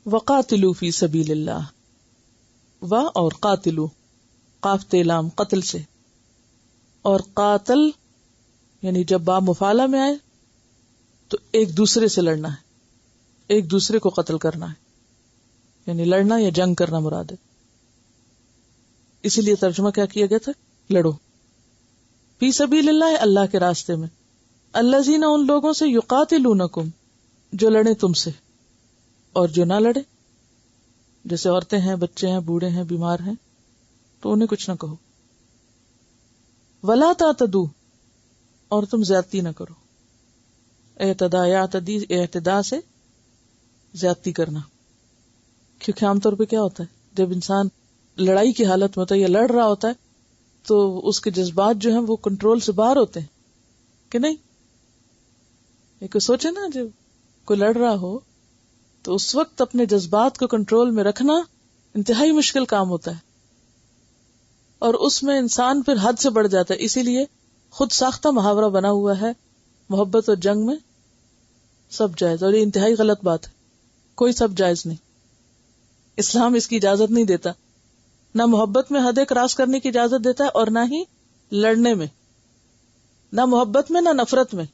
وقاتلوا فی سبیل اللہ، و اور قاتلو قاف تے لام قتل سے، اور قاتل یعنی جب با مفعلہ میں آئے تو ایک دوسرے سے لڑنا ہے، ایک دوسرے کو قتل کرنا ہے، یعنی لڑنا یا جنگ کرنا مراد ہے. اسی لیے ترجمہ کیا کیا گیا تھا؟ لڑو. فی سبیل اللہ، اللہ کے راستے میں. الذین، ان لوگوں سے، یقاتلونکم، جو لڑے تم سے، اور جو نہ لڑے، جیسے عورتیں ہیں، بچے ہیں، بوڑھے ہیں، بیمار ہیں، تو انہیں کچھ نہ کہو. ولا تعتدوا، اور تم زیادتی نہ کرو. اعتدا، یعتدی اعتدا سے زیادتی کرنا. کیونکہ عام طور پہ کیا ہوتا ہے جب انسان لڑائی کی حالت میں ہوتا ہے یا لڑ رہا ہوتا ہے تو اس کے جذبات جو ہیں وہ کنٹرول سے باہر ہوتے ہیں کہ نہیں. ایک سوچے نا، جب کوئی لڑ رہا ہو تو اس وقت اپنے جذبات کو کنٹرول میں رکھنا انتہائی مشکل کام ہوتا ہے، اور اس میں انسان پھر حد سے بڑھ جاتا ہے. اسی لیے خود ساختہ محاورہ بنا ہوا ہے، محبت اور جنگ میں سب جائز، اور یہ انتہائی غلط بات ہے. کوئی سب جائز نہیں، اسلام اس کی اجازت نہیں دیتا. نہ محبت میں حدیں کراس کرنے کی اجازت دیتا ہے، اور نہ ہی لڑنے میں، نہ محبت میں نہ نفرت میں.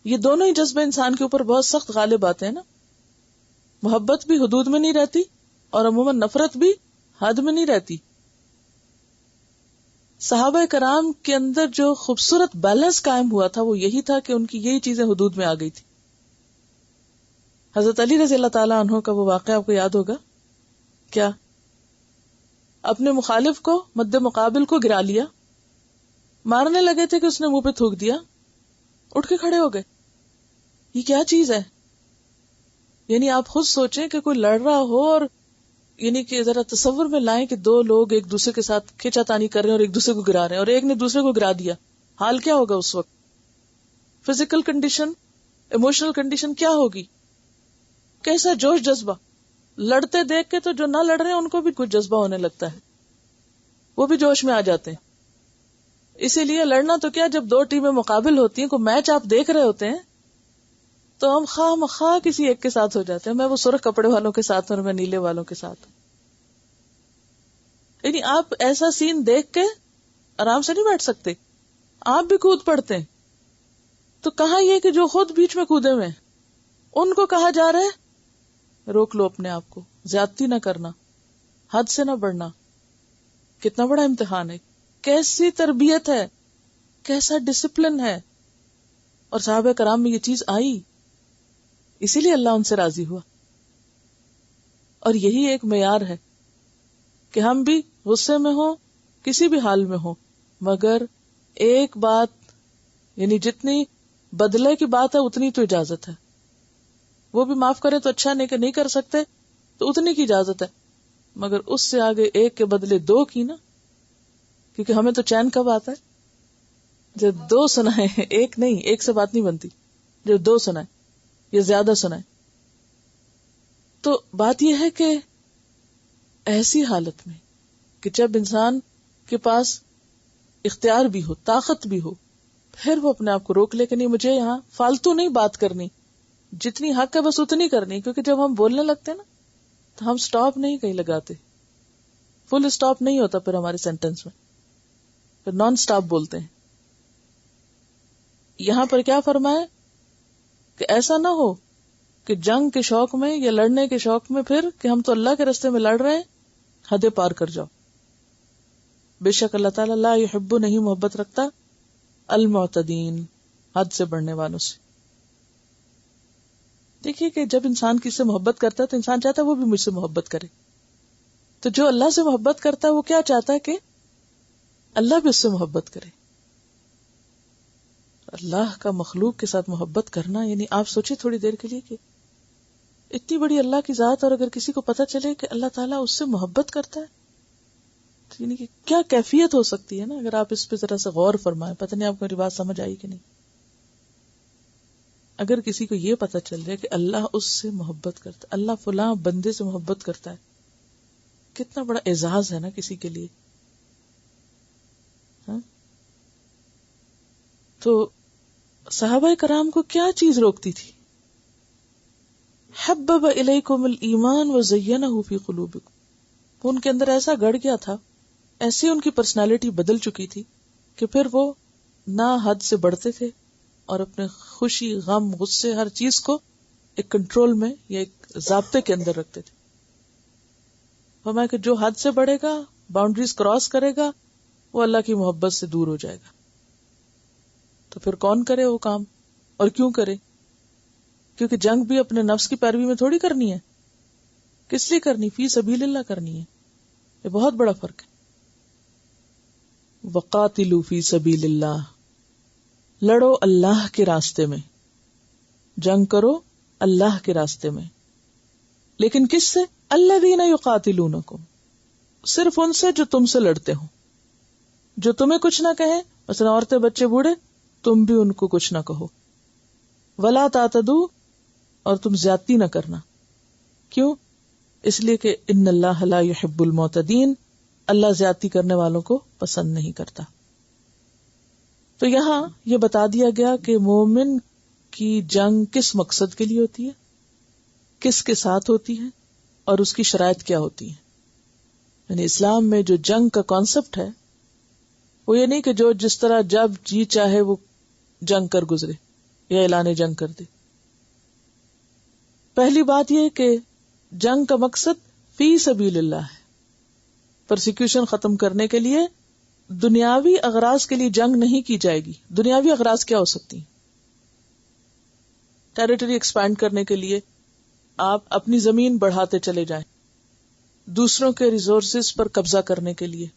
یہ دونوں ہی جذبے انسان کے اوپر بہت سخت غالب آتے ہیں نا. محبت بھی حدود میں نہیں رہتی، اور عموماً نفرت بھی حد میں نہیں رہتی. صحابہ کرام کے اندر جو خوبصورت بیلنس قائم ہوا تھا وہ یہی تھا کہ ان کی یہی چیزیں حدود میں آ گئی تھی. حضرت علی رضی اللہ تعالیٰ عنہ کا وہ واقعہ آپ کو یاد ہوگا، کیا اپنے مخالف کو مد مقابل کو گرا لیا، مارنے لگے تھے کہ اس نے منہ پہ تھوک دیا، اٹھ کے کھڑے ہو گئے. یہ کیا چیز ہے؟ یعنی آپ خود سوچیں کہ کوئی لڑ رہا ہو، اور یعنی کہ ذرا تصور میں لائیں کہ دو لوگ ایک دوسرے کے ساتھ کھینچا تانی کر رہے ہیں اور ایک دوسرے کو گرا رہے ہیں، اور ایک نے دوسرے کو گرا دیا. حال کیا ہوگا اس وقت؟ فزیکل کنڈیشن، ایموشنل کنڈیشن کیا ہوگی؟ کیسا جوش جذبہ. لڑتے دیکھ کے تو جو نہ لڑ رہے ہیں ان کو بھی کچھ جذبہ ہونے لگتا ہے، وہ بھی جوش میں آ جاتے ہیں. اسی لیے لڑنا تو کیا، جب دو ٹیمیں مقابل ہوتی ہیں، کوئی میچ آپ دیکھ رہے ہوتے ہیں تو ہم خواہ مخواہ کسی ایک کے ساتھ ہو جاتے ہیں. میں وہ سرخ کپڑے والوں کے ساتھ ہوں اور میں نیلے والوں کے ساتھ ہوں. یعنی آپ ایسا سین دیکھ کے آرام سے نہیں بیٹھ سکتے، آپ بھی کود پڑتے ہیں. تو کہاں یہ کہ جو خود بیچ میں کودے ہوئے ان کو کہا جا رہا ہے روک لو اپنے آپ کو، زیادتی نہ کرنا، حد سے نہ بڑھنا. کتنا بڑا امتحان ہے، کیسی تربیت ہے، کیسا ڈسپلن ہے. اور صحابہ کرام میں یہ چیز آئی، اسی لیے اللہ ان سے راضی ہوا. اور یہی ایک معیار ہے کہ ہم بھی غصے میں ہوں، کسی بھی حال میں ہوں، مگر ایک بات، یعنی جتنی بدلے کی بات ہے اتنی تو اجازت ہے. وہ بھی معاف کرے تو اچھا، نہیں کہ نہیں کر سکتے تو اتنی کی اجازت ہے. مگر اس سے آگے ایک کے بدلے دو کی نا، کیونکہ ہمیں تو چین کب آتا ہے جب دو سنائے، ایک نہیں، ایک سے بات نہیں بنتی، جب دو سنائے یا زیادہ سنائے. تو بات یہ ہے کہ ایسی حالت میں کہ جب انسان کے پاس اختیار بھی ہو، طاقت بھی ہو، پھر وہ اپنے آپ کو روک لے کہ نہیں، مجھے یہاں فالتو نہیں بات کرنی، جتنی حق ہے بس اتنی کرنی. کیونکہ جب ہم بولنے لگتے ہیں نا تو ہم سٹاپ نہیں کہیں لگاتے، فل سٹاپ نہیں ہوتا پھر ہمارے سینٹنس میں، پھر نان سٹاپ بولتے ہیں. یہاں پر کیا فرمایا کہ ایسا نہ ہو کہ جنگ کے شوق میں یا لڑنے کے شوق میں پھر کہ ہم تو اللہ کے راستے میں لڑ رہے ہیں حدیں پار کر جاؤ. بے شک اللہ تعالیٰ لا یحب، نہیں محبت رکھتا، المعتدین، حد سے بڑھنے والوں سے. دیکھیے کہ جب انسان کسی سے محبت کرتا ہے تو انسان چاہتا ہے وہ بھی مجھ سے محبت کرے. تو جو اللہ سے محبت کرتا ہے وہ کیا چاہتا ہے کہ اللہ بھی اس سے محبت کرے. اللہ کا مخلوق کے ساتھ محبت کرنا، یعنی آپ سوچیں تھوڑی دیر کے لیے کہ اتنی بڑی اللہ کی ذات، اور اگر کسی کو پتہ چلے کہ اللہ تعالیٰ اس سے محبت کرتا ہے تو یعنی کہ کیا کیفیت ہو سکتی ہے نا. اگر آپ اس پہ ذرا سے غور فرمائیں، پتہ نہیں آپ کو میری بات سمجھ آئی کہ نہیں. اگر کسی کو یہ پتہ چل جائے کہ اللہ اس سے محبت کرتا ہے، اللہ فلاں بندے سے محبت کرتا ہے، کتنا بڑا اعزاز ہے نا کسی کے لیے. ہاں؟ تو صحابہ کرام کو کیا چیز روکتی تھی؟ وحبب الیکم الایمان وزینہ فی قلوبکم، ان کے اندر ایسا گڑ گیا تھا، ایسی ان کی پرسنالٹی بدل چکی تھی کہ پھر وہ نہ حد سے بڑھتے تھے اور اپنے خوشی، غم، غصے، ہر چیز کو ایک کنٹرول میں یا ایک ضابطے کے اندر رکھتے تھے. فرمایا کہ جو حد سے بڑھے گا، باؤنڈریز کراس کرے گا، وہ اللہ کی محبت سے دور ہو جائے گا. تو پھر کون کرے وہ کام، اور کیوں کرے؟ کیونکہ جنگ بھی اپنے نفس کی پیروی میں تھوڑی کرنی ہے. کس لیے کرنی؟ فی سبیل اللہ کرنی ہے. یہ بہت بڑا فرق ہے. وقاتلوا فی سبیل اللہ، لڑو اللہ کے راستے میں، جنگ کرو اللہ کے راستے میں. لیکن کس سے؟ الذین یقاتلونکم، صرف ان سے جو تم سے لڑتے ہوں، جو تمہیں کچھ نہ کہیں، مثلا عورتیں، بچے، بوڑھے، تم بھی ان کو کچھ نہ کہو. ولا تعتدوا، اور تم زیادتی نہ کرنا. کیوں؟ اس لیے کہ ان اللہ لا یحب المعتدین، اللہ زیادتی کرنے والوں کو پسند نہیں کرتا. تو یہاں یہ بتا دیا گیا کہ مومن کی جنگ کس مقصد کے لیے ہوتی ہے، کس کے ساتھ ہوتی ہے، اور اس کی شرائط کیا ہوتی ہے. یعنی اسلام میں جو جنگ کا کانسیپٹ ہے وہ یہ نہیں کہ جو جس طرح جب جی چاہے وہ جنگ کر گزرے یا اعلان جنگ کر دے. پہلی بات یہ کہ جنگ کا مقصد فی سبیل اللہ ہے. پرسیکیوشن ختم کرنے کے لیے دنیاوی اغراض کے لیے جنگ نہیں کی جائے گی. دنیاوی اغراض کیا ہو سکتی ہیں؟ ٹیریٹری ایکسپینڈ کرنے کے لیے آپ اپنی زمین بڑھاتے چلے جائیں، دوسروں کے ریسورسز پر قبضہ کرنے کے لیے،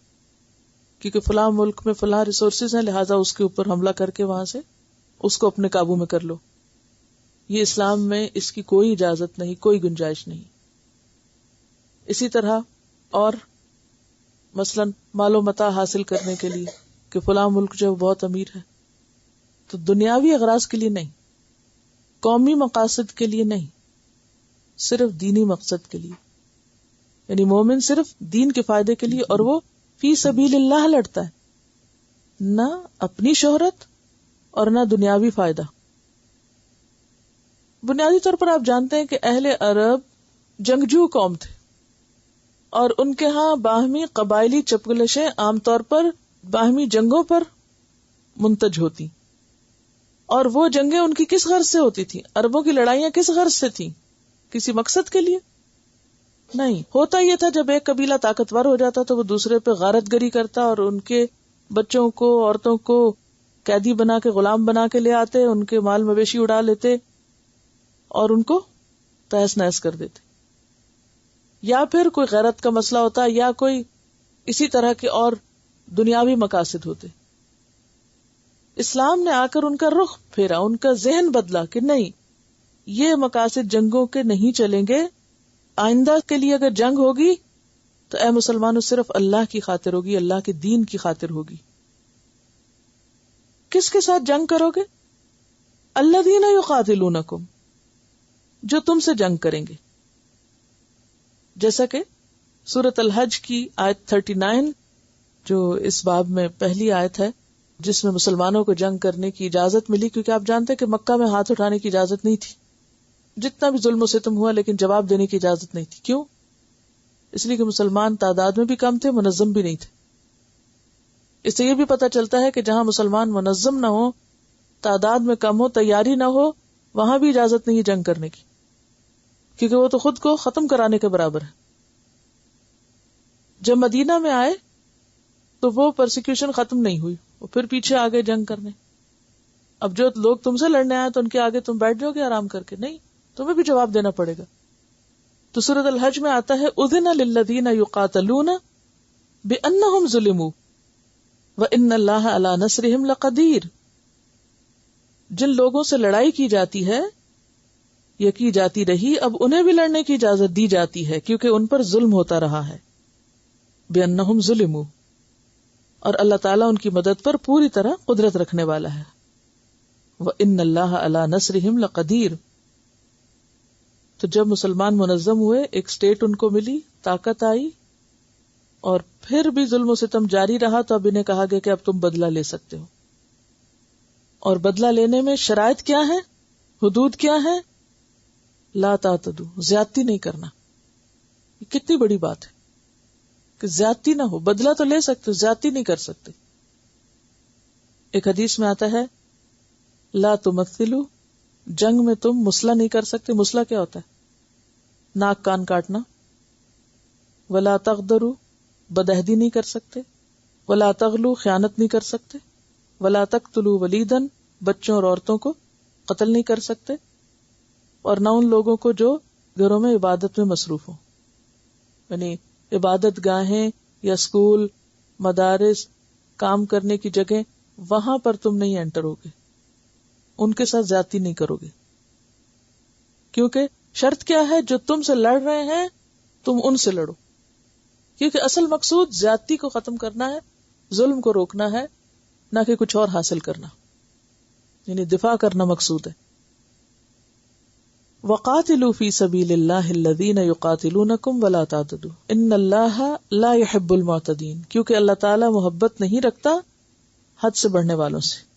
کیونکہ فلاں ملک میں فلاں ریسورسز ہیں، لہٰذا اس کے اوپر حملہ کر کے وہاں سے اس کو اپنے قابو میں کر لو. یہ اسلام میں اس کی کوئی اجازت نہیں، کوئی گنجائش نہیں. اسی طرح اور مثلا مال و متاع حاصل کرنے کے لیے کہ فلاں ملک جو بہت امیر ہے، تو دنیاوی اغراض کے لیے نہیں، قومی مقاصد کے لیے نہیں، صرف دینی مقصد کے لیے. یعنی مومن صرف دین کے فائدے کے لیے، اور وہ فی سبیل اللہ لڑتا ہے، نہ اپنی شہرت اور نہ دنیاوی فائدہ. بنیادی طور پر آپ جانتے ہیں کہ اہل عرب جنگجو قوم تھے، اور ان کے ہاں باہمی قبائلی چپکلشیں عام طور پر باہمی جنگوں پر منتج ہوتی. اور وہ جنگیں ان کی کس غرض سے ہوتی تھی؟ عربوں کی لڑائیاں کس غرض سے تھیں؟ کسی مقصد کے لیے نہیں. ہوتا یہ تھا جب ایک قبیلہ طاقتور ہو جاتا تو وہ دوسرے پہ غارت گری کرتا اور ان کے بچوں کو، عورتوں کو قیدی بنا کے، غلام بنا کے لے آتے، ان کے مال مویشی اڑا لیتے اور ان کو تہس نہس کر دیتے. یا پھر کوئی غیرت کا مسئلہ ہوتا یا کوئی اسی طرح کے اور دنیاوی مقاصد ہوتے. اسلام نے آ کر ان کا رخ پھیرا، ان کا ذہن بدلا کہ نہیں، یہ مقاصد جنگوں کے نہیں چلیں گے. آئندہ کے لیے اگر جنگ ہوگی تو اے مسلمانوں صرف اللہ کی خاطر ہوگی، اللہ کے دین کی خاطر ہوگی. کس کے ساتھ جنگ کرو گے؟ الذین یقاتلونکم، جو تم سے جنگ کریں گے. جیسا کہ سورۃ الحج کی آیت 39 جو اس باب میں پہلی آیت ہے، جس میں مسلمانوں کو جنگ کرنے کی اجازت ملی، کیونکہ آپ جانتے ہیں کہ مکہ میں ہاتھ اٹھانے کی اجازت نہیں تھی. جتنا بھی ظلم و ستم ہوا لیکن جواب دینے کی اجازت نہیں تھی. کیوں؟ اس لیے کہ مسلمان تعداد میں بھی کم تھے، منظم بھی نہیں تھے. اس سے یہ بھی پتہ چلتا ہے کہ جہاں مسلمان منظم نہ ہو، تعداد میں کم ہو، تیاری نہ ہو، وہاں بھی اجازت نہیں جنگ کرنے کی، کیونکہ وہ تو خود کو ختم کرانے کے برابر ہے. جب مدینہ میں آئے تو وہ پرسیکیوشن ختم نہیں ہوئی، وہ پھر پیچھے آگے جنگ کرنے. اب جو لوگ تم سے لڑنے آئے تو ان کے آگے تم بیٹھ جاؤ گے آرام کر کے؟ نہیں، تمہیں بھی جواب دینا پڑے گا. تو سورۃ الحج میں آتا ہے اذن للذین یقاتلون بانہم ظلموا وان اللہ علی نصرہم لقدیر. جن لوگوں سے لڑائی کی جاتی ہے یا کی جاتی رہی، اب انہیں بھی لڑنے کی اجازت دی جاتی ہے کیونکہ ان پر ظلم ہوتا رہا ہے. بانہم ظلموا، اور اللہ تعالیٰ ان کی مدد پر پوری طرح قدرت رکھنے والا ہے. وَإِنَّ اللَّهَ عَلَى نَصْرِهِمْ لَقَدِيرٌ. تو جب مسلمان منظم ہوئے، ایک سٹیٹ ان کو ملی، طاقت آئی، اور پھر بھی ظلم و ستم جاری رہا، تو اب انہیں کہا گیا کہ اب تم بدلہ لے سکتے ہو. اور بدلہ لینے میں شرائط کیا ہے، حدود کیا ہے؟ لا تعتدو، زیادتی نہیں کرنا. یہ کتنی بڑی بات ہے کہ زیادتی نہ ہو. بدلہ تو لے سکتے، زیادتی نہیں کر سکتے. ایک حدیث میں آتا ہے لا تمثلو، جنگ میں تم مسلح نہیں کر سکتے. مسلح کیا ہوتا ہے؟ ناک کان کاٹنا. ولا تغدرو، بدعہدی نہیں کر سکتے. ولا تغلو، خیانت نہیں کر سکتے. ولا تقتلوا ولیدن، بچوں اور عورتوں کو قتل نہیں کر سکتے. اور نہ ان لوگوں کو جو گھروں میں عبادت میں مصروف ہوں، یعنی عبادت گاہیں یا اسکول، مدارس، کام کرنے کی جگہ، وہاں پر تم نہیں انٹر ہوگے، ان کے ساتھ زیادتی نہیں کرو گے. کیونکہ شرط کیا ہے؟ جو تم سے لڑ رہے ہیں تم ان سے لڑو. کیونکہ اصل مقصود زیادتی کو ختم کرنا ہے، ظلم کو روکنا ہے، نہ کہ کچھ اور حاصل کرنا، یعنی دفاع کرنا مقصود ہے. وَقَاتِلُوا فِي سَبِيلِ اللَّهِ الَّذِينَ يُقَاتِلُونَكُمْ وَلَا تَعْتَدُوا إِنَّ اللَّهَ لَا يُحِبُّ الْمُعْتَدِينَ، کیونکہ اللہ تعالیٰ محبت نہیں رکھتا حد سے بڑھنے والوں سے.